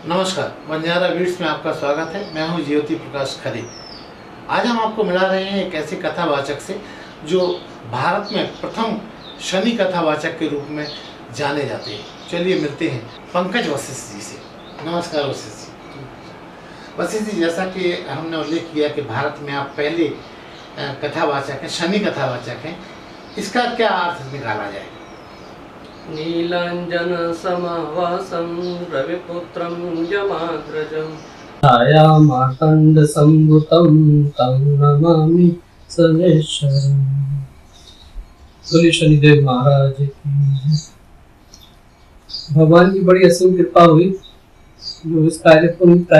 नमस्कार, बंजारा बीट्स में आपका स्वागत है। मैं हूं ज्योति प्रकाश खरे। आज हम आपको मिला रहे हैं एक ऐसे कथावाचक से जो भारत में प्रथम शनि कथावाचक के रूप में जाने जाते हैं। चलिए मिलते हैं पंकज वशिष्ठ जी से। नमस्कार वशिष्ठ जी। वशिष्ठ जी, जैसा कि हमने उल्लेख किया कि भारत में आप पहले कथावाचक हैं, शनि कथावाचक हैं, इसका क्या अर्थ निकाला जाए? नीलांजन समावासं रविपुत्रं यमाग्रजं मार्तंड संभुतं तं नमामि सर्वेश्वरं। बोले शनिदेव महाराज की। भगवान की बड़ी असीम कृपा हुई जो इस कार्य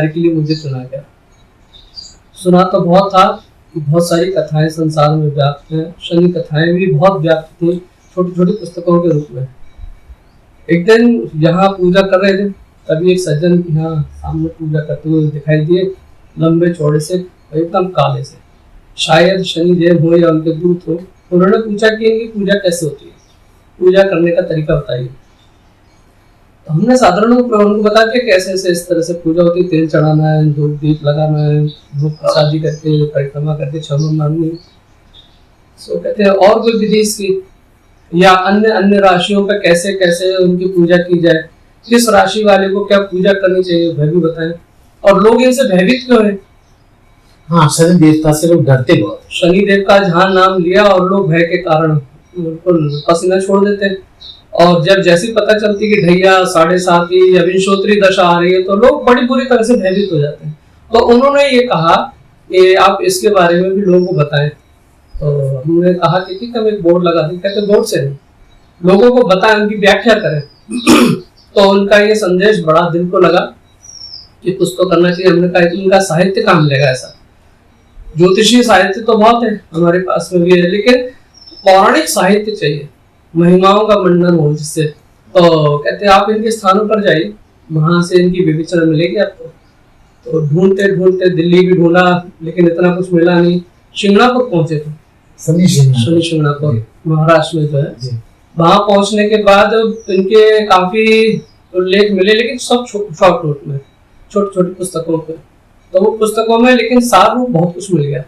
के लिए मुझे चुना गया। सुना तो बहुत था कि बहुत सारी कथाएं संसार में व्याप्त हैं। शनि कथाएं भी बहुत व्याप्त थी, छोटी छोटी पुस्तकों के रूप में। एक दिन यहाँ पूजा कर रहे थे, तभी एक सज्जन यहाँ सामने पूजा करते हुए दिखाई दिए, लंबे चौड़े से, एकदम काले से। शायद शनि देव हो या उनके दूत हो। उन्होंने पूछा कि इनकी पूजा कैसे होती है, पूजा करने का तरीका बताइए। तो हमने साधारण उनको बता दिया कैसे ऐसे इस तरह से पूजा होती है। तेल चढ़ाना है, धूप दीप लगाना है, धूप शादी करके परिक्रमा करके क्षमा मांगनी। सो कहते हैं और कोई विधि इसकी, या अन्य अन्य राशियों पे कैसे कैसे उनकी पूजा की जाए, किस राशि वाले को क्या पूजा करनी चाहिए, वह भी बताएं। और लोग इनसे भयभीत क्यों हैं? हाँ, शनि देवता से लोग डरते बहुत। शनि देव का जहाँ नाम लिया और लोग भय के कारण बिल्कुल पसीना छोड़ देते हैं। और जब जैसी पता चलती कि ढैया 7.5 या विंशोत्तरी दशा आ रही है तो लोग बड़ी बुरी तरह से भयभीत हो जाते हैं। तो उन्होंने ये कहा कि आप इसके बारे में भी लोगों को बताएं। तो हमने कहा कि ठीक है, हम एक बोर्ड लगा दें। कहते बोर्ड से नहीं, लोगों को बताएं, उनकी व्याख्या करें। तो उनका ये संदेश बड़ा दिल को लगा कि कुछ तो करना चाहिए। हमने कहा कि इनका साहित्य कहाँ मिलेगा ऐसा। ज्योतिषीय साहित्य तो बहुत है, हमारे पास में भी है, लेकिन पौराणिक साहित्य चाहिए, महिमाओं का वर्णन हो जिससे। तो कहते आप इनके स्थानों पर जाइए, वहां से इनकी विवेचना मिलेगी आपको। तो ढूंढते ढूंढते दिल्ली भी ढूंढा, लेकिन इतना कुछ मिला नहीं। शिंगणापुर पहुंचे थे, शनि शिंगणापुर महाराष्ट्र में जो है। वहां पहुंचने के बाद इनके काफी उल्लेख मिले, लेकिन सब शॉर्ट नोट में, छोटी छोटी पुस्तकों पे। तो वो पुस्तकों में लेकिन सार रूप बहुत कुछ मिल गया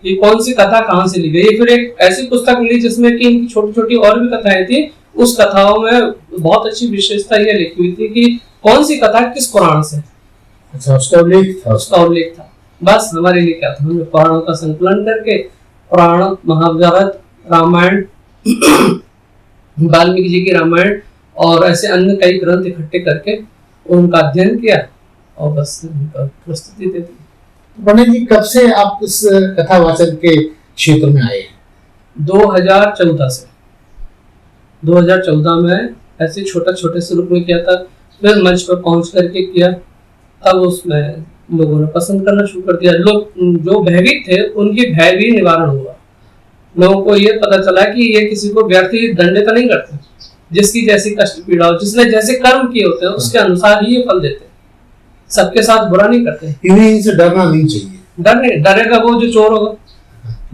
कि कौन सी कथा कहाँ से ली गई। फिर एक ऐसी पुस्तक मिली जिसमें कि इनकी छोटी छोटी और भी कथाएं थी। उस कथाओं में बहुत अच्छी विशेषता यह लिखी हुई थी कि कौन सी कथा किस पुराण से। अच्छा, उसका उल्लेख था। बस हमारे लिए क्या था, हमने पुराणों का संकलन करके पुराण, महाभारत, रामायण, वाल्मीकि जी की रामायण और ऐसे अन्य कई ग्रंथ इकट्ठे करके उनका अध्ययन किया और बस उनका प्रस्तुति दे दी। पंडित जी, कब से आप इस कथावाचन के क्षेत्र में आए? 2014 से। 2014 में ऐसे छोटे से रूप में किया था, फिर मंच पर पहुंच करके किया। तब उसमें लोगों ने पसंद करना शुरू कर दिया। लोग जो भयभीत थे उनकी भय भी निवारण हुआ। लोगों को ये पता चला कि ये किसी को व्यर्थ दंडित नहीं करते, जिसकी जैसी कष्ट पीड़ा हो, जिसने जैसे कर्म किए होते हैं उसके अनुसार ही ये फल देते हैं। सबके साथ बुरा नहीं करते। इन्हीं डरना नहीं चाहिए। डरेगा वो जो चोर होगा,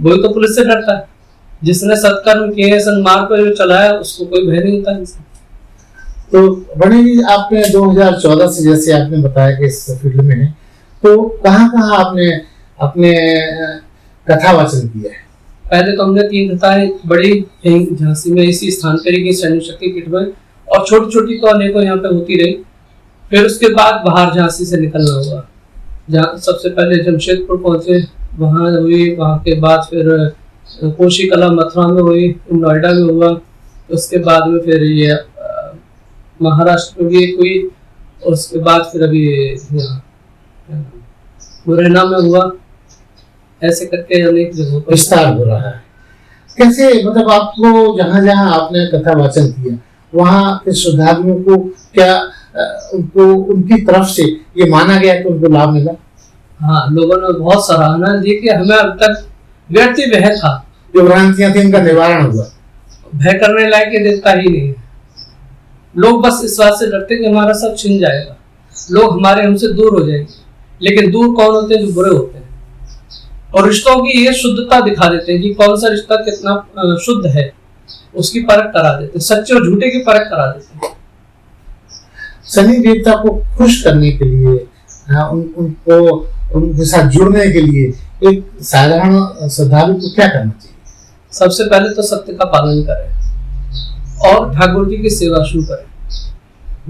वही तो पुलिस से डरता है। जिसने सत्कर्म किए, सन्मार्ग पर जो चलाया, उसको कोई भय नहीं होता इनसे। तो बने जी, आपने 2014 से, जैसे आपने बताया कि इस फील्ड में है, तो कहाँ आपने अपने कथावाचन किया है? पहले तो हमने 3 कथाएं बड़ी झांसी में इसी स्थान पर की शनि शक्ति पीठ में, और छोटी छोटी तो अनेकों यहाँ पे होती रही। फिर उसके बाद बाहर झांसी से निकलना हुआ। जहाँ सबसे पहले जमशेदपुर पहुंचे, वहाँ हुई। वहाँ के बाद फिर कोशी कला मथुरा में हुई, नोएडा में हुआ। उसके बाद में फिर ये महाराष्ट्र में भी एक हुई। उसके बाद फिर अभी मुरैना में हुआ। ऐसे करके अनेक जगहों पर विस्तार हो रहा है। कैसे, मतलब आपको जहाँ जहाँ आपने कथावाचन किया, वहाँ के श्रद्धालुओं को क्या उनको उनकी तरफ से ये माना गया कि उनको लाभ मिला? हाँ, लोगों ने बहुत सराहना दी कि हमें अब तक व्यर्थ भय था, जो भ्रांतियां थी उनका निवारण हुआ। भय करने लायक ये देवता ही नहीं है। लोग बस इस बात से डरते कि हमारा सब छिन जाएगा, लोग हमारे हमसे दूर हो जाएंगे। लेकिन दूर कौन होते हैं? जो बुरे होते हैं। और रिश्तों की ये शुद्धता दिखा देते हैं कि कौन सा रिश्ता कितना शुद्ध है, उसकी परख करा देते हैं। सच्चे और झूठे की परख करा देते हैं। शनि देवता को खुश करने के लिए, उनको उनके साथ जुड़ने के लिए एक साधारण श्रद्धालु को क्या करना चाहिए? सबसे पहले तो सत्य का पालन करें और ठाकुर जी की सेवा शुरू करें।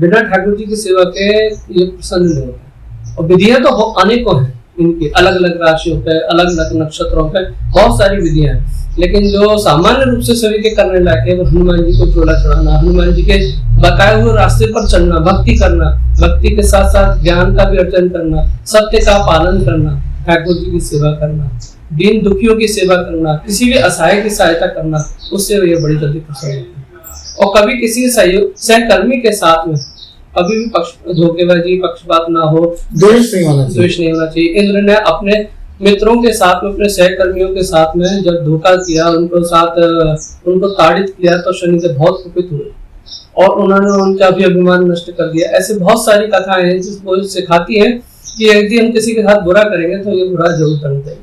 बिना ठाकुर जी की सेवा के ये प्रसन्न नहीं होता। और विधियां तो अनेकों हैं, इनकी अलग अलग राशियों पे, अलग अलग नक्षत्रों पे बहुत सारी विधियां हैं, लेकिन जो सामान्य रूप से सभी के करने लायक है वो हनुमान जी को चोला चढ़ाना, हनुमान जी के बताए हुए रास्ते पर चलना, भक्ति करना, भक्ति के साथ साथ ज्ञान का भी अर्जन करना, सत्य का पालन करना, ठाकुर जी की सेवा करना, दीन दुखियों की सेवा करना, किसी भी असहाय की सहायता करना, उससे ये बड़ी जल्दी प्रसन्न होती है। और कभी किसी सहकर्मी के साथ में कभी भी धोखेबाजी, पक्षपात ना हो, द्वेष नहीं होना चाहिए। इंद्र ने अपने मित्रों के साथ में, अपने सहकर्मियों के साथ में जब धोखा किया, उनको ताड़ित किया तो शनि से बहुत कुपित हुए और उन्होंने उनका भी अभिमान नष्ट कर दिया। ऐसे बहुत सारी कथाएं हैं जिसको सिखाती है कि यदि हम किसी के साथ बुरा करेंगे तो ये बुरा जरूर करना चाहिए।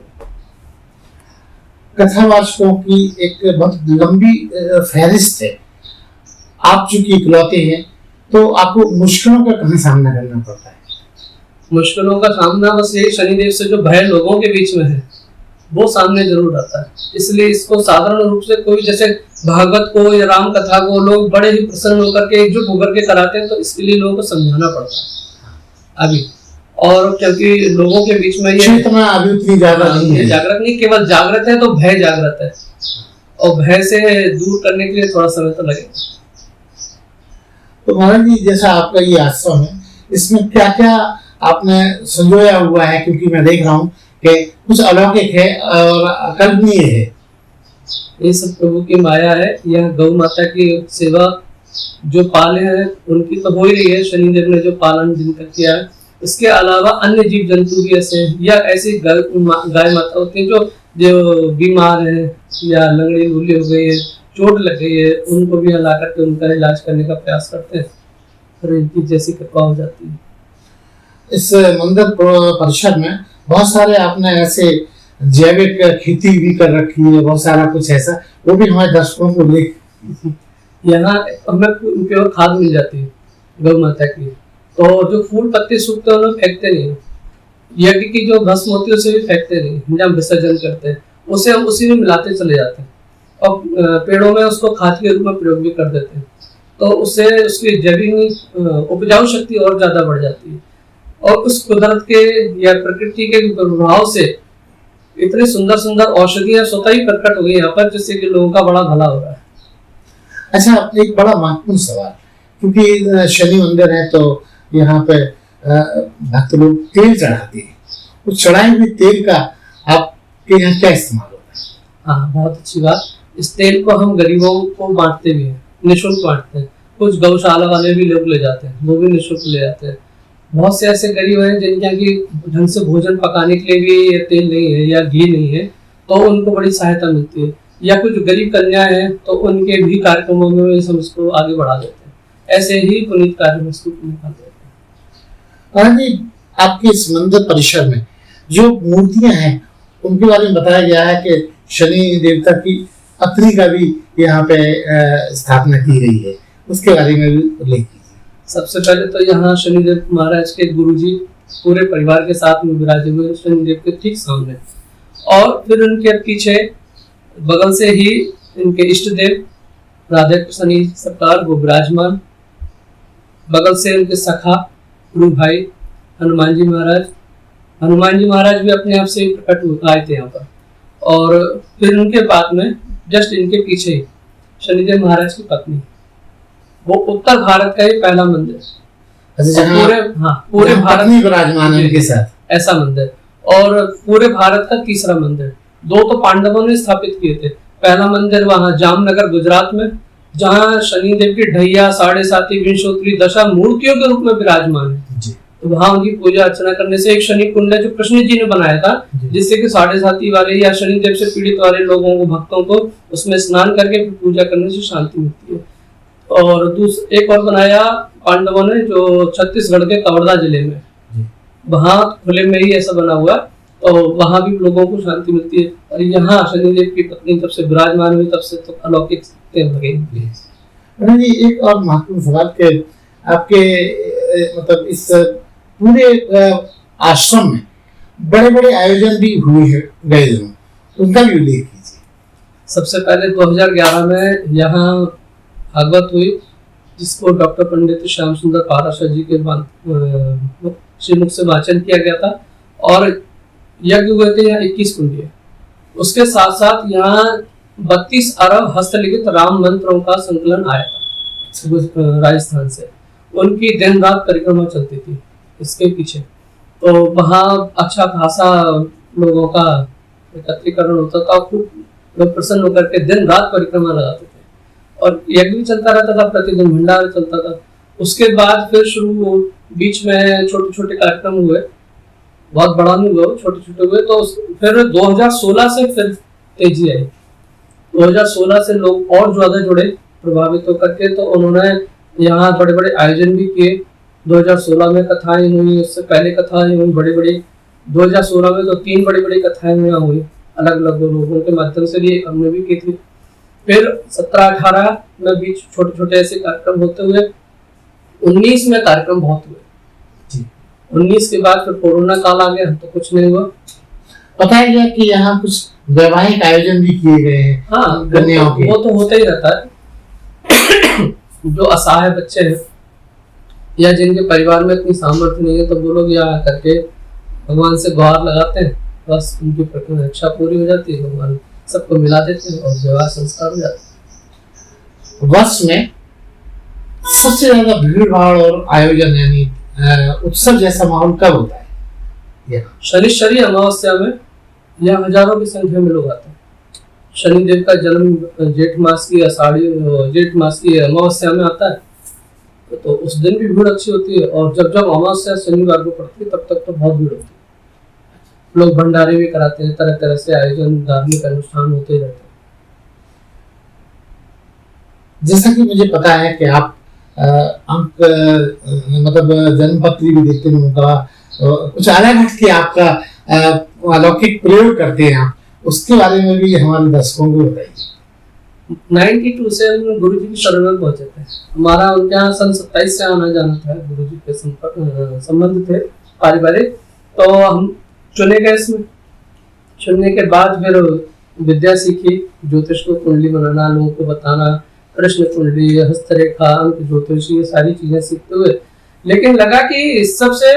कथावाचकों की एक बहुत लंबी फहरिस्त है। आप चूंकि इकलौते हैं तो आपको मुश्किलों का कहाँ सामना करना पड़ता है? मुश्किलों का सामना बस यही शनिदेव से जो भय लोगों के बीच में है वो सामने जरूर आता है। इसलिए इसको साधारण रूप से कोई जैसे भागवत को या राम कथा को लोग बड़े ही प्रसन्न होकर के एकजुट होकर के कराते हैं, तो इसके लिए लोगों को समझाना पड़ता है अभी। और क्योंकि लोगों के बीच में ये अभी उतनी जागृत नहीं है, जागृत नहीं, केवल जागृत है तो भय जागृत है, और भय से दूर करने के लिए थोड़ा समय तो लगेगा। तो महाराज जी, जैसा आपका ये आश्रम है, इसमें क्या क्या आपने संजोया हुआ है? क्योंकि मैं देख रहा हूँ कि कुछ अलौकिक है और अकल्पनीय है। ये सब प्रभु की माया है। यह गौ माता की सेवा जो पाले हैं उनकी तो हो ही रही है, शनिदेव ने जो पालन जिनका किया है। इसके अलावा अन्य जीव जंतु भी ऐसे हैं या ऐसी गाय माता होती है जो बीमार है या लंगड़ी लूली हो गई है, चोट लग गई है, उनको भी ला करके उनका इलाज करने का प्रयास करते हैं, फिर इनकी जैसी कृपा हो जाती है। इस मंदिर परिसर में बहुत सारे आपने ऐसे जैविक खेती भी कर रखी है, बहुत सारा कुछ ऐसा, वो भी हमारे दर्शकों को देख। यहाँ हमें प्योर खाद मिल जाती है गौ माता की, तो जो फूल पत्ते सूखते हैं उन्हें फेंकते नहीं, यज्ञ की जो भस्म होती है उसे भी फेंकते नहीं, जब विसर्जन करते हैं उसे हम उसी में मिलाते चले जाते हैं और पेड़ों में उसको खाद के रूप में प्रयोग भी कर देते हैं, तो उससे उसकी जमीनी उपजाऊ शक्ति और ज्यादा बढ़ जाती है। और उस कुदरत के या प्रकृति के प्रभाव से इतनी सुंदर सुंदर औषधियां स्वतः ही प्रकट हो गई यहाँ पर, जिससे कि लोगों का बड़ा भला हो रहा है। अच्छा, एक बड़ा महत्वपूर्ण सवाल, क्योंकि शनि मंदिर है तो यहाँ पे भक्त लोग तेल चढ़ाते हैं, उस चढ़ाए हुए तेल का आपके यहाँ क्या इस्तेमाल होता है? हाँ, बहुत अच्छी बात। इस तेल को हम गरीबों को बांटते भी हैं, निःशुल्क बांटते हैं। कुछ गौशाला वाले भी लोग ले जाते हैं, वो भी निःशुल्क ले जाते हैं। बहुत से ऐसे गरीब हैं जिनके यहाँ की ढंग से भोजन पकाने के लिए भी तेल नहीं है या घी नहीं है, तो उनको बड़ी सहायता मिलती है। या कुछ गरीब कन्या है तो उनके भी कार्यक्रमों में हम इसको आगे बढ़ा देते हैं। ऐसे ही पुनीत कार्य में इसको निकाल देते हैं। आपके इस मंदिर परिसर में जो मूर्तियां हैं उनके बारे में बताया गया है कि शनि देवता की पत्नी का भी यहाँ पे स्थापना की गई है, उसके बारे में भी उल्लेख कीजिए। सबसे पहले तो यहाँ शनिदेव महाराज के गुरुजी पूरे परिवार के साथ में विराजे हुए शनिदेव के ठीक सामने, और फिर उनके पीछे बगल से ही इनके इष्ट देव राधा कृष्ण सरकार वो विराजमान, बगल से उनके सखा गुरु भाई हनुमान जी महाराज। हनुमान जी महाराज भी अपने आप से प्रकट आए थे यहाँ पर, और फिर उनके बाद में जस्ट इनके पीछे ही शनिदेव महाराज की पत्नी, वो उत्तर भारत का ही पहला मंदिर, पूरे भारत में विराजमान है उनके साथ ऐसा मंदिर, और पूरे भारत का तीसरा मंदिर। दो तो पांडवों ने स्थापित किए थे। पहला मंदिर वहाँ जामनगर गुजरात में, जहाँ शनिदेव की ढैया 7.5 विंशोत्तरी दशा मूर्तियों के रूप में विराजमान है। तो वहाँ उनकी पूजा अर्चना करने से एक शनि कुंड है जो कृष्ण जी ने बनाया था, जिससे कि 7.5 वाले या शनिदेव से पीड़ित वाले लोगों को, भक्तों को उसमें स्नान करके पूजा करने से शांति मिलती है। और एक और बनाया पांडवों ने जो छत्तीसगढ़ के कवर्धा जिले में, वहाँ खुले में ही ऐसा बना हुआ, तो वहाँ भी लोगों को शांति मिलती है। और यहाँ शनिदेव की पत्नी तब से विराजमान हुई, तब से तो अलौकिक लगे। एक और महत्वपूर्ण सवाल के आपके मतलब इस पूरे आश्रम में बड़े बड़े आयोजन भी हुए हैं गए दिनों, उनका भी उल्लेख कीजिए। सबसे पहले 2011 में यहाँ भागवत हुई, जिसको डॉक्टर पंडित श्याम सुंदर पाराशर जी के श्रीमुख से वाचन किया गया था, और यज्ञ हुए थे यहाँ 21 कुंडीय। उसके साथ साथ यहाँ 32 अरब हस्तलिखित राम मंत्रों का संकलन आया था राजस्थान से। उनकी दिन रात परिक्रमा चलती थी इसके पीछे, तो वहाँ अच्छा खासा लोगों का एकत्रीकरण होता था, खूब लोग प्रसन्न होकर के दिन रात परिक्रमा लगाते थे, और यज्ञ भी चलता रहता था, प्रतिदिन भंडारा चलता था। उसके बाद फिर शुरू बीच में छोटे छोटे कार्यक्रम हुए, बहुत बड़ा नहीं हुआ, छोटे छोटे हुए। तो फिर 2016 से फिर तेजी आई। 2016 से लोग और ज्यादा जुड़े प्रभावित होकर के, तो उन्होंने यहाँ बड़े बड़े आयोजन भी किए। 2016 में कथाएं हुई, उससे पहले कथाएं हुई बड़ी बड़ी। 2016 में तो 3 बड़ी बड़ी कथाएं यहाँ हुई, अलग अलग लोगों के माध्यम से भी हमने भी की थी। फिर 17-18 में भी छोटे छोटे ऐसे कार्यक्रम होते हुए 19 में कार्यक्रम बहुत हुए। 19 के बाद फिर कोरोना काल आ गया, तो कुछ नहीं हुआ। बताया गया कि यहाँ कुछ वैवाहिक आयोजन भी किए गए हैं। हाँ, कन्याओं के। वो तो होता ही रहता है। जो असहाय बच्चे हैं या जिनके परिवार में इतनी सामर्थ्य नहीं है, तो वो लोग यहाँ करके भगवान से गुहार लगाते हैं, बस उनकी इच्छा पूरी हो जाती है, भगवान सबको मिला देते हैं और विवाह संस्कार हो जाते हैं। वर्ष में सबसे ज्यादा भीड़ भाड़ और आयोजन यानी उत्सव जैसा माहौल कब होता है? शनिश्चरी अमावस्या में यहाँ हजारों की संख्या में लोग आते हैं। शनिदेव का जन्म जेठ मास की अमावस्या में आता है, तो उस दिन भी भीड़ अच्छी होती है। और जब जब अमावस्या शनिवार को पड़ती है, तब तक तो बहुत भीड़ होती है। लोग भंडारे भी कराते हैं, तरह तरह से आयोजन, धार्मिक अनुष्ठान होते रहते हैं। जैसा कि मुझे पता है कि आप अंक मतलब जन्म पत्री भी देखते हैं, उनका कुछ अलग हटके आपका अलौकिक प्रयोग करते हैं आप, उसके बारे में भी हमारे दर्शकों को बताइए। 92 से हम गुरु जी की शरण में पहुंचे थे। हमारा उनके यहाँ सन 27 से आना जाना था, गुरु जी के संबंध थे पारिवारिक। तो हम चुने गए इसमें। चुनने के बाद फिर विद्या सीखी, ज्योतिष को कुंडली बनाना, लोगों को बताना, कृष्ण कुंडली, हस्तरेखा, अंक ज्योतिष, ये सारी चीजें सीखते हुए, लेकिन लगा कि इस सब से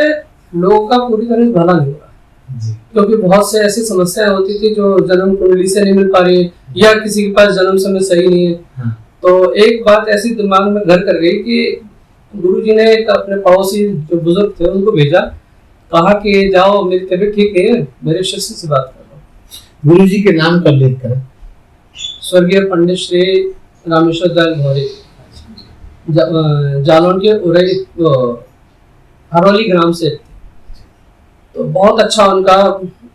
लोगों का पूरी तरह भला नहीं हो रहा, क्योंकि बहुत से ऐसी समस्याएं होती थी जो जन्म कुंडली से नहीं मिल पा रही, या किसी के पास जन्म समय सही नहीं है। तो एक बात ऐसी दिमाग में घर कर गई कि गुरुजी ने एक अपने पड़ोसी जो बुजुर्ग थे उनको भेजा, कहा कि जाओ, मेरी तबीयत ठीक नहीं है, मेरे शिष्य से बात करो। गुरुजी के नाम का उल्लेख करें। स्वर्गीय पंडित श्री रामेश्वर दयाल गौरी, जालौन के उरई हरौली ग्राम से। तो बहुत अच्छा उनका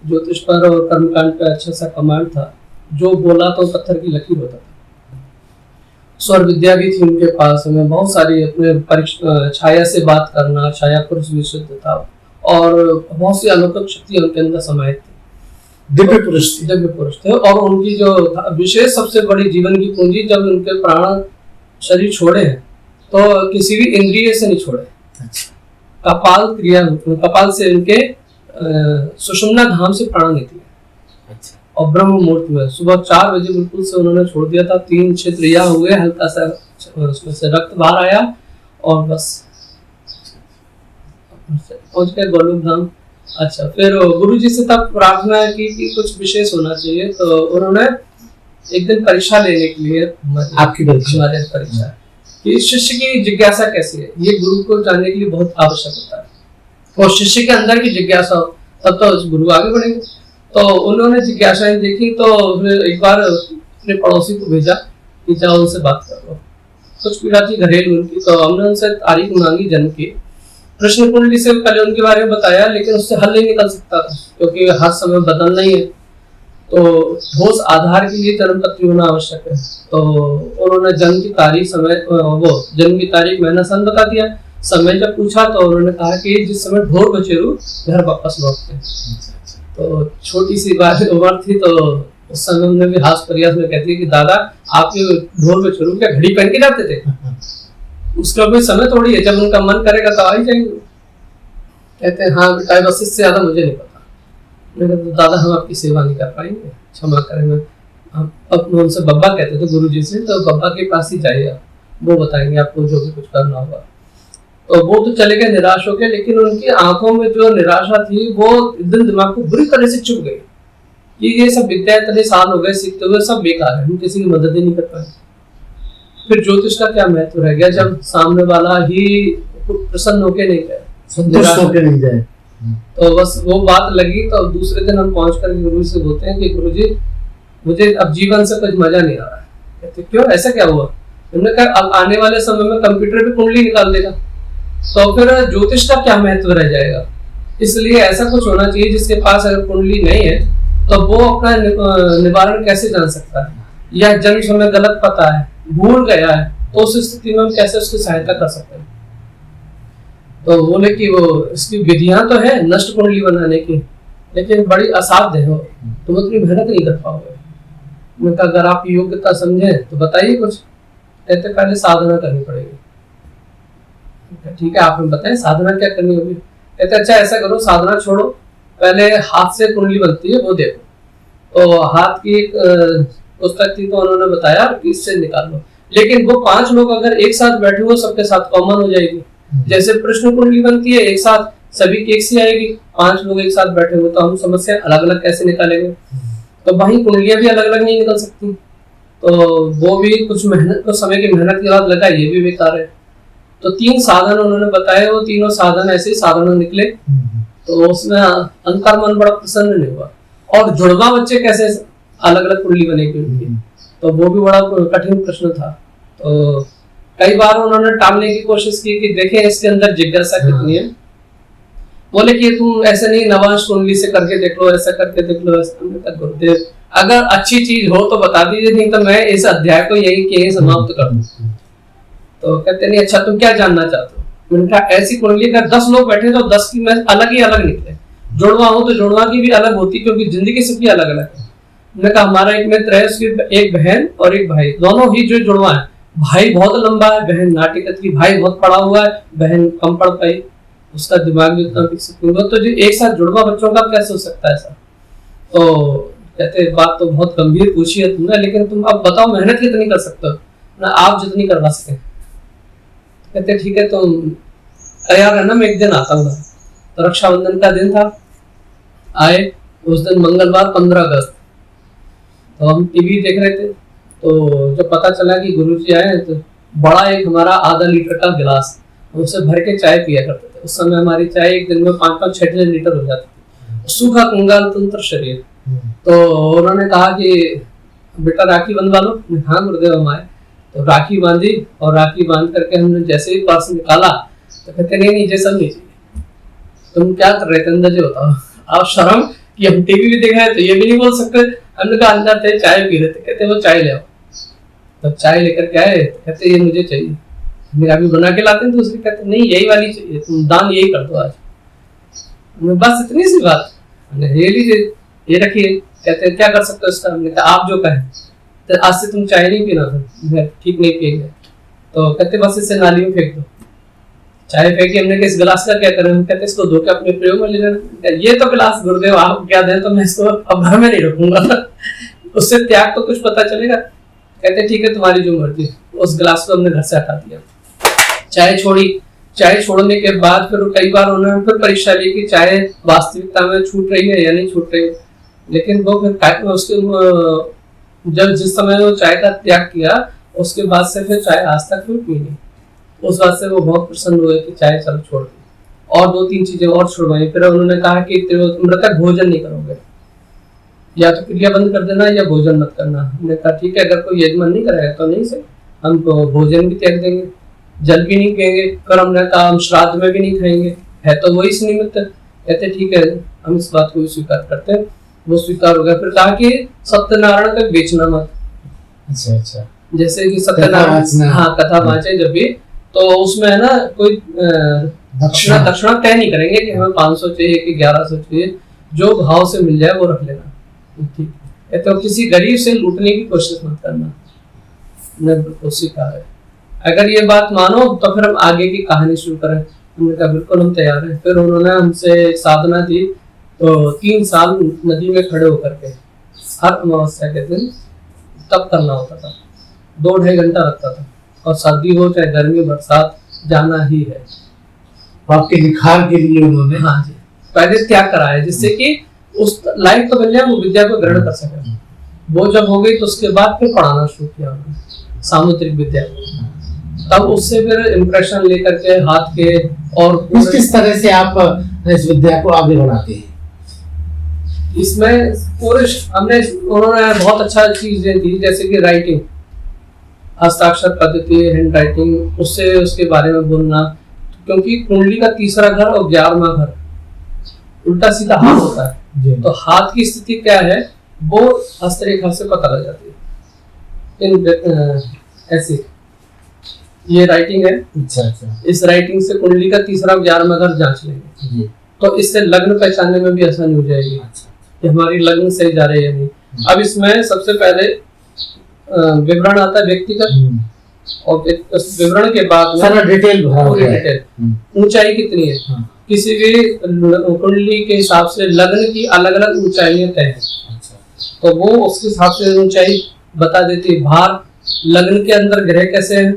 ज्योतिष पर और कर्मकांड पर अच्छा सा कमांड था, जो बोला तो पत्थर की लकीर होता था। स्वर विद्या भी थी उनके पास में, बहुत सारी अपने छाया से बात करना, छाया पुरुष विशुद्ध था, और बहुत सी अलौकिक शक्ति उनके अंदर समाहित थी। दिव्य पुरुष थे। और उनकी जो विशेष सबसे बड़ी जीवन की पूंजी, जब उनके प्राण शरीर छोड़े हैं तो किसी भी इंद्रिय से नहीं छोड़े। कपाल से उनके सुषुम्ना धाम से प्राण निकले। और ब्रह्म मुहूर्त में सुबह 4 बजे बिल्कुल से उन्होंने छोड़ दिया था। 3 क्षेत्र या हुए, हल्का सा उसमें से रक्त बाहर आया, और बस पहुंच गए गोलोक धाम। अच्छा, फिर गुरु जी से तब प्रार्थना की कि कुछ विशेष होना चाहिए, तो उन्होंने एक दिन परीक्षा लेने के लिए, आपकी हमारे परीक्षा कि शिष्य की जिज्ञासा कैसी है, ये गुरु को जानने के लिए बहुत आवश्यक होता है। और शिष्य के अंदर की जिज्ञासा हो तब तो गुरु आगे बढ़ेंगे। तो उन्होंने जिज्ञासाएं देखी, तो फिर एक बार अपने पड़ोसी को भेजा कि जाओ उनसे बात कर लो। कुछ पीड़ा थी घरेलू उनकी, तो हमने उनसे तारीख मांगी जन्म की। कृष्ण कुंडली से पहले उनके बारे में बताया, लेकिन उससे हल नहीं निकल सकता था, क्योंकि हर समय बदलना ही है। तो ठोस आधार के लिए जन्म पत्री होना आवश्यक है। तो उन्होंने जन्म की तारीख, समय, वो जन्म की तारीख, महीना, सन बता दिया। समय जब पूछा तो उन्होंने कहा कि जिस समय ढोर बचेरू घर वापस लौटते। तो छोटी सी बात उम्र थी, तो उस समय उन्होंने भी हास प्रयास में कहती है कि दादा, आपके ढोर बचेरू क्या घड़ी पहन के जाते थे? उसका कोई समय थोड़ी है, जब उनका मन करेगा तो आ ही जाएंगे। कहते हैं हाँ बेटा बस इससे ज्यादा मुझे नहीं पता। मैंने कहा तो दादा हम आपकी सेवा नहीं कर पाएंगे, क्षमा करें। मैं अब उनसे बब्बा कहते थे गुरु जी से, तो बब्बा के पास ही जाइए आप, वो बताएंगे आपको जो भी कुछ करना होगा। तो वो तो चले गए निराश होकर, लेकिन उनकी आंखों में जो निराशा थी वो एकदम दिमाग को बुरी तरह से चुभ गई कि ये सब विद्या इतने साल हो गए सीखते हुए सब बेकार है, हम किसी की मदद ही नहीं कर पाए। फिर ज्योतिष का क्या महत्व रह गया जब सामने वाला ही प्रसन्न होके नहीं गया, संतुष्ट होके नहीं जाए। तो बस वो बात लगी। तो दूसरे दिन हम पहुंच कर गुरु से बोलते हैं कि गुरु जी मुझे अब जीवन से कुछ मजा नहीं आ रहा है। कहते क्यों, ऐसा क्या हुआ? हमने कहा अब आने वाले समय में कंप्यूटर पे कुंडली निकाल देगा, तो फिर ज्योतिष का क्या महत्व रह जाएगा। इसलिए ऐसा कुछ होना चाहिए जिसके पास अगर कुंडली नहीं है तो वो अपना निवारण कैसे जान सकता है, या जन्म समय गलत पता है, भूल गया है, तो उस स्थिति में हम कैसे उसकी सहायता कर सकते हैं। तो बोले कि वो इसकी विधियां तो है नष्ट कुंडली बनाने की, लेकिन बड़ी असाध्य है, तुम उतनी मेहनत नहीं कर पाओगे। मैंने कहा अगर आप योग्यता समझे तो बताइए कुछ। कहते पहले साधना करनी पड़ेगी। ठीक है, आप हमें बताएं साधना क्या करनी होगी। कहते अच्छा ऐसा करो, साधना छोड़ो, पहले हाथ से कुंडली बनती है वो देखो। तो हाथ की एक पुस्तक थी, तो उन्होंने बताया कि इससे निकाल लो। लेकिन वो 5 लोग अगर एक साथ बैठे हुए सबके साथ कॉमन हो जाएगी। जैसे प्रश्न कुंडली बनती है एक साथ सभी की एक सी आएगी, 5 लोग एक साथ बैठे हुए तो हम समस्या अलग अलग कैसे निकालेंगे। तो वही कुंडलियां भी अलग अलग नहीं निकल सकती, तो वो भी कुछ मेहनत, कुछ समय की मेहनत के बाद लगा, ये भी बेकार है। तो 3 साधन उन्होंने बताए, वो तीनों साधन ऐसे ही साधन निकले। तो उसमें अंतर मन बड़ा प्रसन्न नहीं हुआ। और जुड़वा बच्चे कैसे अलग अलग कुंडली बनेगी उनकी, तो वो भी बड़ा कठिन प्रश्न था। तो कई बार उन्होंने टालने की कोशिश की कि देखें इसके अंदर जिज्ञासा कितनी है। बोले कि तुम ऐसे नहीं नवांश कुंडली से करके देख लो, ऐसा करके देख लो। ऐसा गुरुदेव अगर अच्छी चीज हो तो बता दीजिए, नहीं तो मैं इस अध्याय को यही समाप्त कर दूं। तो कहते नहीं अच्छा तुम क्या जानना चाहते हो। मैंने कहा ऐसी कुंडली का 10 लोग बैठे तो 10 की में अलग ही अलग निकले। जुड़वा हो तो जुड़वा की भी अलग होती, क्योंकि जिंदगी सबकी अलग अलग है। मैंने कहा हमारा एक मित्र है, उसकी एक बहन और एक भाई, दोनों ही जो जुड़वा है। भाई बहुत लंबा है, बहन नाटिकत की। भाई बहुत पढ़ा हुआ है, बहन कम पढ़ पाई, उसका दिमाग भी उतना विकसित नहीं हुआ। तो जो एक साथ जुड़वा बच्चों का कैसे हो सकता है ऐसा। तो कहते बात तो बहुत गंभीर पूछी है तुमने, लेकिन तुम अब बताओ मेहनत कितनी कर सकते हो ना, आप जितनी करवा सके। कहते ठीक है तुम तैयार है ना, मैं एक दिन आता हूँ। तो रक्षाबंधन का दिन था, आए उस दिन मंगलवार 15 अगस्त। तो हम टीवी देख रहे थे, तो जब पता चला कि गुरुजी आए तो बड़ा एक हमारा आधा लीटर का गिलास, उससे भर के चाय पिया करते थे। उस समय हमारी चाय एक दिन में 5-6 लीटर हो जाती थी। सूखा कंगाल तंत्र शरीर। तो उन्होंने कहा कि बेटा राखी बंधवा लो। हाँ गुरुदेव हम आए। तो राखी बांधी, और राखी बांध करके हमने जैसे ही पर्स निकाला तो कहते नहीं ये सब नहीं चाहिए। तुम क्या कर रहे थे अंदर, जो बताओ। आप शर्म कि हम टीवी भी देख रहे हैं तो ये भी नहीं बोल सकते। हमने कहा अंदर थे चाय पी रहे थे। कहते वो चाय ले आओ। तो चाय लेकर के आए, कहते ये मुझे चाहिए। मेरा भी बना के लाते हैं दूसरी। कहते नहीं यही वाली चाहिए, तुम दान यही कर दो आज। बस इतनी सी बात। ये लीजिए, ये रखिए। कहते क्या कर सकते हो इसका। हमने कहा आप जो कहें। तो आज से तुम चाय नहीं पीना था, ठीक नहीं पिएंगे। तो कहते बस इसे नाली में फेंक दो। चाय फेंकी हमने कि इस गिलास का क्या करें। कहते इसको धो के अपने प्रयोग में ले लेना। ये तो गिलास गुरुदेव आप क्या दें, तो मैं इसको अब घर में नहीं रखूंगा। उससे त्याग तो कुछ पता चलेगा। कहते ठीक है तुम्हारी जो मर्जी। उस गिलास को हमने घर से हटा दिया, चाय छोड़ी। चाय छोड़ने के बाद फिर कई बार उन्होंने फिर परीक्षा ली कि चाय वास्तविकता में छूट रही है या नहीं छूट रही है। लेकिन वो फिर उसके जब जिस समय वो चाय का त्याग किया उसके बाद से फिर चाय आज तक फिर पी नहीं। उस बात से वो बहुत प्रसन्न हुए कि चाय चलो छोड़ दी। और 2-3 चीजें और छुड़वाई। फिर उन्होंने कहा कि मृतक भोजन नहीं करोगे, या तो क्रिया बंद कर देना या भोजन मत करना। हमने कहा ठीक है, अगर कोई यजमान नहीं करेगा तो नहीं से हम भोजन भी त्याग देंगे, जल भी नहीं पिएंगे। फिर हमने कहा हम श्राद्ध में भी नहीं खाएंगे, है तो वही इस निमित्त। कहते ठीक है हम इस बात को स्वीकार करते हैं। वो स्वीकार हो गया। फिर कहा कि सत्यनारायण का बेचना मत। अच्छा। जैसे कि सत्यनारायण हाँ कथा वाचे जब भी, तो उसमें है ना कोई दक्षिणा तय नहीं करेंगे कि हमें 500 चाहिए कि 1100 चाहिए, जो भाव से मिल जाए वो रख लेना। ठीक है, तो किसी गरीब से लूटने की कोशिश मत करना। ने बिल्कुल सीखा है। अगर ये बात मानो तो फिर हम आगे की कहानी शुरू करें। हमने कहा बिल्कुल हम तैयार हैं। फिर उन्होंने हमसे साधना दी, तो 3 साल नदी में खड़े होकर के हर अमावस्या के दिन तप करना होता था। 2-2.5 घंटा लगता था, और सर्दी हो चाहे गर्मी बरसात जाना ही है। आपके निखार के लिए उन्होंने हाँ जी, पहले त्याग कराया, जिससे कि उस लायक तो बन जाए, वो विद्या को ग्रहण कर सके। वो जब हो गई तो उसके बाद फिर पढ़ाना शुरू किया उन्होंने सामुद्रिक विद्या। तब उससे फिर इम्प्रेशन लेकर के हाथ के, और किस तरह से आप इस विद्या को आगे बढ़ाते हैं? इसमें पूरे उन्होंने बहुत अच्छा चीजें दी, जैसे कि राइटिंग, हस्ताक्षर पद्धति, हैंड राइटिंग, उससे उसके बारे में बोलना। क्योंकि कुंडली का तीसरा घर और 11वां घर उल्टा सीधा हाथ होता है, तो हाथ की स्थिति क्या है वो हस्तरेखा से पता लग जाती है। ऐसी ये राइटिंग है। अच्छा। इस राइटिंग से कुंडली का तीसरा 11वां घर जांच लेंगे, तो इससे लग्न पहचानने में भी आसानी हो जाएगी कि हमारी लग्न सही जा रही है नहीं। अब इसमें सबसे पहले विवरण आता है व्यक्तिगत, और विवरण के बाद सारा डिटेल पूरी डिटेल, ऊंचाई कितनी है, किसी भी कुंडली के हिसाब से लग्न की अलग अलग ऊंचाइयां तय है, तो वो उसके हिसाब से ऊंचाई बता देती है। भार, लग्न के अंदर ग्रह कैसे हैं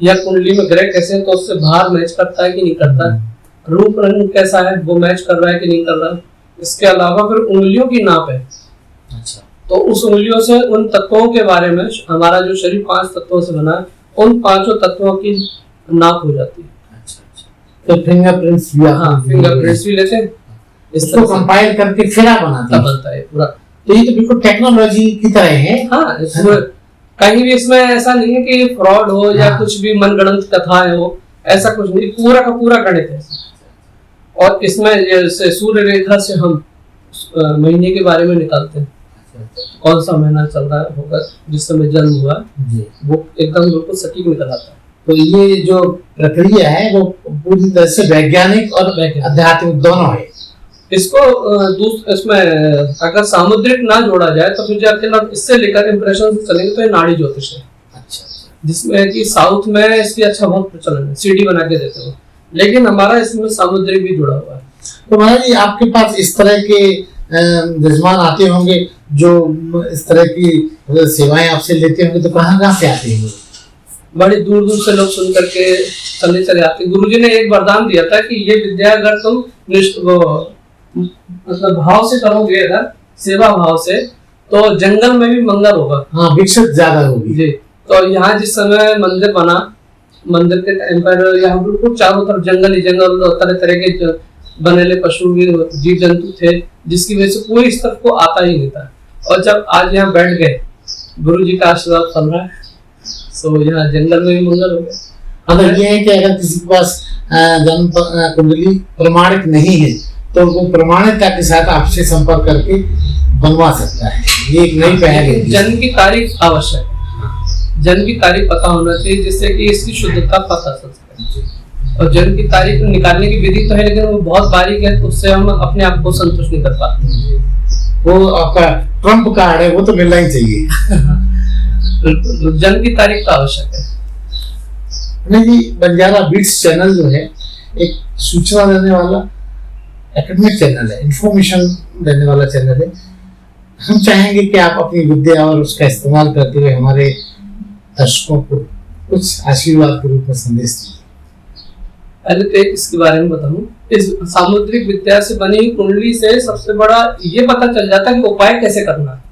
या कुंडली में ग्रह कैसे हैं, तो उससे भार मैच करता है कि नहीं करता है। रूप रंग कैसा है, वो मैच कर रहा है कि नहीं कर रहा है। इसके अलावा फिर उंगलियों की नाप है। अच्छा। तो उस उंगलियों से उन तत्वों के बारे में, हमारा जो शरीर 5 तत्वों से बना है, उन 5 तत्वों की नाप हो जाती है। तो फिंगरप्रिंट्स भी, हाँ, फिंगरप्रिंट्स भी लेते हैं, इसको कंपाइल करके फिर आप बनाते हैं। बनता है पूरा। तो ये तो बिल्कुल टेक्नोलॉजी की तरह है। हाँ, कहीं भी इसमें ऐसा नहीं है कि फ्रॉड हो या कुछ भी मनगढ़ंत कथाएं हो, ऐसा कुछ नहीं, पूरा का पूरा गणित है। और इसमें जैसे सूर्य रेखा से हम महीने के बारे में निकालते हैं, कौन सा महीना चल रहा है होगा, जिस समय जन्म हुआ, वो एकदम बिल्कुल सटीक निकल आता है। तो ये जो प्रक्रिया है वो पूरी तरह से वैज्ञानिक और आध्यात्मिक दोनों है। इसको इसमें अगर सामुद्रिक ना जोड़ा जाए तो फिर जाके इससे लेकर इंप्रेशन से चलेंगे तो ये नाड़ी ज्योतिष है। अच्छा। जिसमें कि साउथ में इसकी अच्छा बहुत प्रचलन है, सीडी बना के देते हो, लेकिन हमारा इसमें सामुद्रिक भी जुड़ा हुआ है। तो महाराज जी, आपके पास इस तरह के जजमान आते होंगे जो इस तरह की सेवाएं आपसे लेते होंगे, तो कहाँ से आते हैं? बड़ी दूर दूर से लोग सुन करके चले आते। गुरुजी ने एक वरदान दिया था कि ये विद्या अगर तुम मतलब भाव से करोगे, अगर सेवा भाव से, तो जंगल में भी मंगल होगा। हाँ, विकसित ज्यादा होगी जी। तो यहाँ जिस समय मंदिर बना, मंदिर के टाइम पर यहाँ बिल्कुल चारों तरफ जंगल ही जंगल, तरह तरह के बनेले पशु जीव जंतु थे, जिसकी वजह से कोई इस तरफ को आता ही नहीं था। और जब आज यहाँ बैठ गए, गुरु जी का आशीर्वाद चल रहा है, तो यहाँ जंगल में भी मंगल हो गया। मतलब ये है कि अगर किसी के पास जन्म कुंडली प्रमाणित नहीं है तो वो प्रमाणिकता के साथ आपसे संपर्क करके बनवा सकता है। ये एक नई पहल है। जन्म की तारीख आवश्यक है, जन्म की तारीख पता होना चाहिए, जिससे कि इसकी शुद्धता पता चल सके। और जन्म की तारीख निकालने की विधि तो है, लेकिन वो बहुत बारीक है, तो उससे हम अपने आप को संतुष्ट नहीं कर पाते। वो आपका ट्रम्प कार्ड है, वो तो मिलना ही चाहिए। जन्म की तारीख तो आवश्यक है। नहीं जी, बंजारा बीट्स चैनल जो है एक सूचना देने वाला एकेडमिक चैनल है, इंफॉर्मेशन देने वाला चैनल है। हम चाहेंगे कि आप अपनी विद्या और उसका इस्तेमाल करते हुए हमारे दर्शकों को कुछ आशीर्वाद के रूप में संदेश दीजिए। पहले तो इसके बारे में बताऊं, इस सामुद्रिक विद्या से बनी कुंडली से सबसे बड़ा ये पता चल जाता है कि उपाय कैसे करना है,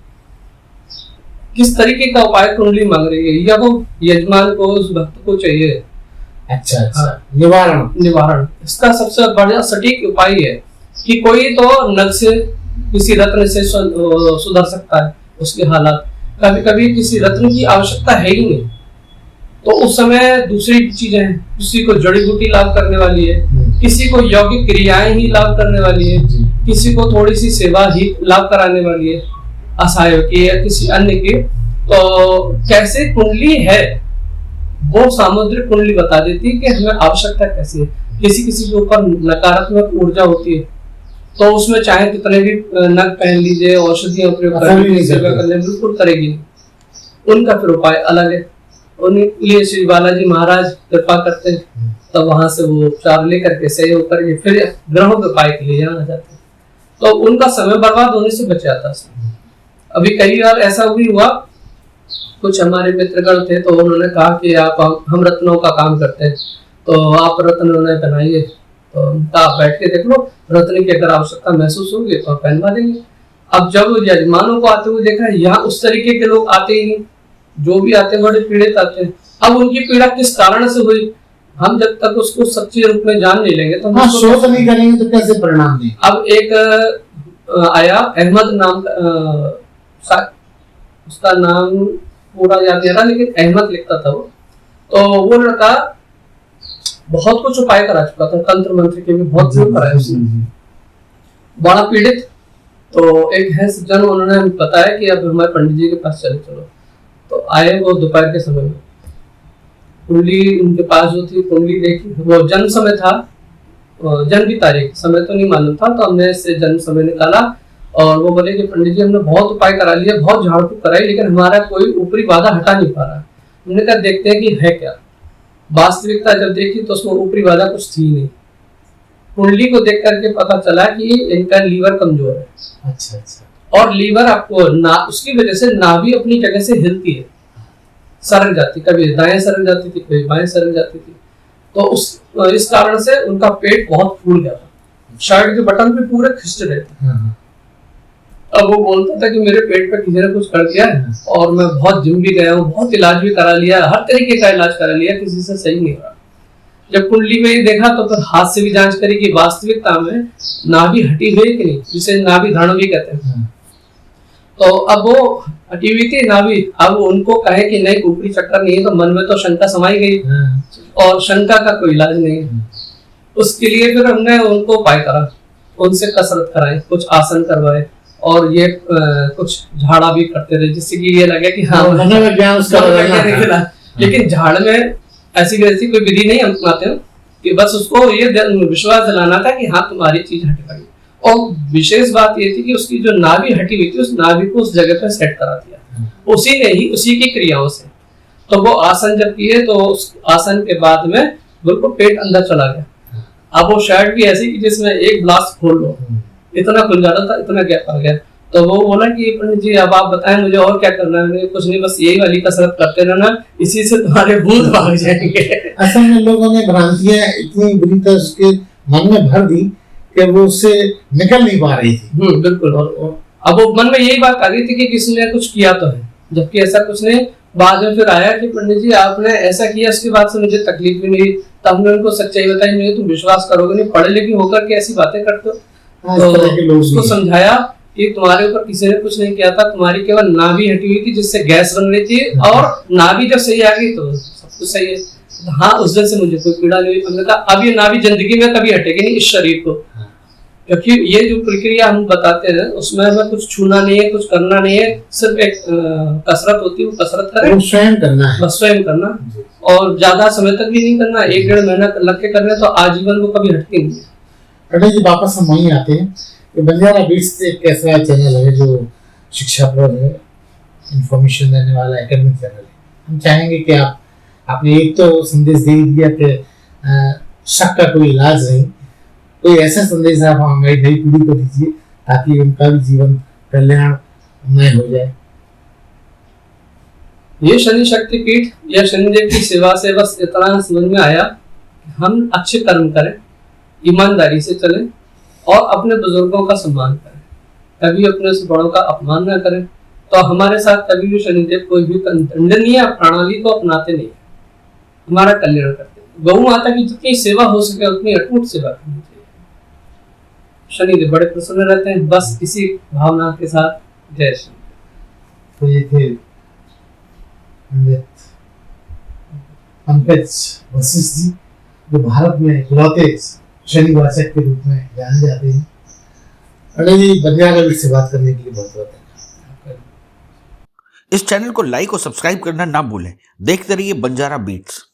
किस तरीके का उपाय कुंडली मांग रही है, या वो यजमान को, उस भक्त को चाहिए। अच्छा। हाँ। निवारण इसका सबसे बड़ा सटीक उपाय है कि कोई तो नग से, किसी रत्न से सुधर सकता है उसके हालात। कभी कभी किसी रत्न की आवश्यकता है ही नहीं, तो उस समय दूसरी चीजें हैं। किसी को जड़ी बूटी लाभ करने वाली है, किसी को यौगिक क्रियाएं ही लाभ करने वाली है, किसी को थोड़ी सी सेवा ही लाभ कराने वाली है, असहाय की या किसी अन्य की। तो कैसे कुंडली है वो सामुद्रिक कुंडली बता देती है कि हमें आवश्यकता कैसी है। किसी किसी के ऊपर नकारात्मक ऊर्जा होती है, तो उसमें चाहे कितने भी नग पहन लीजिए, औषधियां प्रयोग कर लीजिए, सेवा कर लीजिए, बिल्कुल करेगी नहीं। उनका फिर उपाय अलग है। उनके लिए श्री बालाजी महाराज कृपा करते हैं, तब वहां से वो उपचार लेकर के सही होकर के फिर ग्रहों के उपाय के लिए यहाँ आ जाते हैं। तो उनका समय बर्बाद होने से बच जाता है। अभी कई बार ऐसा भी हुआ, कुछ हमारे मित्रगण थे तो उन्होंने कहा कि आप हम रत्नों का काम करते हैं तो आप रत्न उन्हें पहनाइए, तो आप बैठ के देख लो, रत्न की अगर आवश्यकता महसूस होगी तो आप पहनवा देंगे। अब जब यजमानों को आते हुए देखा, यहाँ उस तरीके के लोग आते ही नहीं, जो भी आते हैं बड़े पीड़ित आते हैं। अब उनकी पीड़ा किस कारण से हुई, हम जब तक उसको सच्चे रूप में जान नहीं लेंगे तो हाँ, शोध नहीं करेंगे तो कैसे परिणाम देंगे। अब एक आया अहमद नाम का, उसका नाम पूरा याद नहीं रहा लेकिन अहमद लिखता था वो। तो वो लड़का बहुत कुछ उपाय करा चुका था, तंत्र मंत्र के भी बहुत जरूर कराया उसने, बड़ा पीड़ित। तो एक है सज्जन, उन्होंने बताया कि अब हमारे पंडित जी के पास चले चलो। तो आए वो दोपहर के समय में, कुंडली उनके पास जो थी, कुंडली देखी, वो जन्म समय था, जन्म की तारीख, समय तो नहीं मालूम था, तो हमने इससे जन्म समय निकाला और वो बोले कि पंडित जी हमने बहुत उपाय करा लिया, बहुत झाड़ फूक कराई, लेकिन हमारा कोई ऊपरी बाधा हटा नहीं पा रहा। हमने कहा देखते हैं कि है क्या। वास्तविकता जब देखी तो उसमें ऊपरी बाधा कुछ थी नहीं। कुंडली को देख करके पता चला कि इनका लीवर कमजोर है। अच्छा अच्छा। और लीवर आपको उसकी वजह से नाभि अपनी जगह से हिलती है, सरक जाती, कभी दाएं सरक जाती थी, कभी बाएं सरक जाती थी। तो इस कारण से उनका पेट बहुत फूल गया था, शर्ट के बटन पे पूरे खिंच रहे थे। अब वो बोलता था कि मेरे पेट पे किसी ने कुछ कर दिया है और मैं बहुत जिम भी गया हूँ, बहुत इलाज भी करा लिया, हर तरीके का इलाज करा लिया, किसी से सही नहीं हुआ। जब कुंडली में देखा तो फिर हाथ से भी जांच करी कि वास्तविकता में नाभि हटी हुई कि नहीं, जिसे नाभि धरण भी कहते हैं। तो अब वो हटी हुई थी नाभि, अब उनको कहे कि नहीं ऊपरी चक्कर नहीं है, तो मन में तो शंका समाई गई और शंका का कोई इलाज नहीं है। उसके लिए फिर हमने उनको उपाय करा, उनसे कसरत कराई, कुछ आसन करवाए और ये कुछ झाड़ा भी करते रहे, जिससे कि ये लगे कि हाँ लेकिन झाड़ में ऐसी वैसी कोई विधि नहीं अपनाते हैं कि बस उसको ये विश्वास दिलाना था कि हाँ तुम्हारी चीज हट गई। और विशेष बात ये थी कि उसकी जो नाभि हटी हुई थी उस नाभि को उस जगह पे सेट करा दिया, उसी ने ही, उसी की क्रियाओं से। तो वो आसन जब किए तो उस आसन के बाद में बिल्कुल पेट अंदर चला गया। अब वो शर्ट भी ऐसी कि जिसमें एक ब्लास्ट खोल लो, इतना खुल जाता था, इतना गैप आ गया। तो वो बोला कि पंडित जी अब आप बताएं मुझे और क्या करना है। मैंने कुछ नहीं, बस यही वाली कसरत करते रहना, इसी से तुम्हारे भूत भाग जाएंगे। असल में लोगों ने भ्रांतियां इतनी बुरी तरह उसके मन में भर दी कि वो उससे निकल नहीं पा रही थी। बिल्कुल। और अब वो मन में यही बात आ गई थी कि किसी ने कुछ किया तो है, जबकि ऐसा कुछ नहीं। बाद में फिर आया कि पंडित जी आपने ऐसा किया, उसके बाद से मुझे तकलीफ भी नहीं। तब हमने उनको सच्चाई बताई, नहीं तुम विश्वास करोगे नहीं, पढ़े लिखे होकर के ऐसी बातें करते हो। तो उसको समझाया कि तुम्हारे ऊपर किसी ने कुछ नहीं किया था, तुम्हारी केवल नाभि हटी हुई थी जिससे गैस बन रही थी, और नाभि जब सही आ गई तो सब कुछ सही है। हाँ, उस दिन से मुझे कोई पीड़ा नहीं हुई। हमने कहा अब ये नाभि जिंदगी में कभी हटेगी नहीं इस शरीर को, क्योंकि ये जो प्रक्रिया हम बताते हैं उसमें हमें कुछ छूना नहीं है, कुछ करना नहीं है, सिर्फ एक कसरत होती है, वो कसरत करें, स्वयं करना है, बस स्वयं करना, और ज्यादा समय तक भी नहीं करना। 1-1.5 महीना लग के करने तो आजीवन वो कभी हटती नहीं। अटल जी वापस हम वहीं आते हैं कि बंजारा बीट्स एक ऐसा चैनल है जो शिक्षाप्रद है, इंफॉर्मेशन देने वाला एकेडमिक चैनल है। हम चाहेंगे कि आपने एक तो संदेश दे दिया कि शक का कोई इलाज नहीं, कोई ऐसा संदेश आप हमारी नई पीढ़ी को दीजिए ताकि उनका भी जीवन कल्याणमय हो जाए। ये शनि शक्ति पीठ या शनिदेव की सेवा से बस इतना समझ में आया कि हम अच्छे कर्म करें, ईमानदारी से चलें और अपने बुजुर्गों का सम्मान करें, कभी अपने से बड़ों का अपमान न करें। तो हमारे साथ कभी भी शनिदेव कोई भी दंडनीय प्रणाली को अपनाते नहीं, हमारा कल्याण करते। गौ माता की जितनी सेवा हो सके उतनी अटूट सेवा करनी चाहिए। शनिदेव बड़े प्रसन्न रहते हैं। बस इसी भावना के साथ जय श्री। तो ये थे पंकज वशिष्ठ जी, जो भारत में इकलौते शनिवाचक के रूप में जाने जाते हैं। अरे जी, बंजारा बीट्स से बात करने के लिए बहुत बहुत धन्यवाद। इस चैनल को लाइक और सब्सक्राइब करना ना भूलें। देखते रहिए बंजारा बीट्स।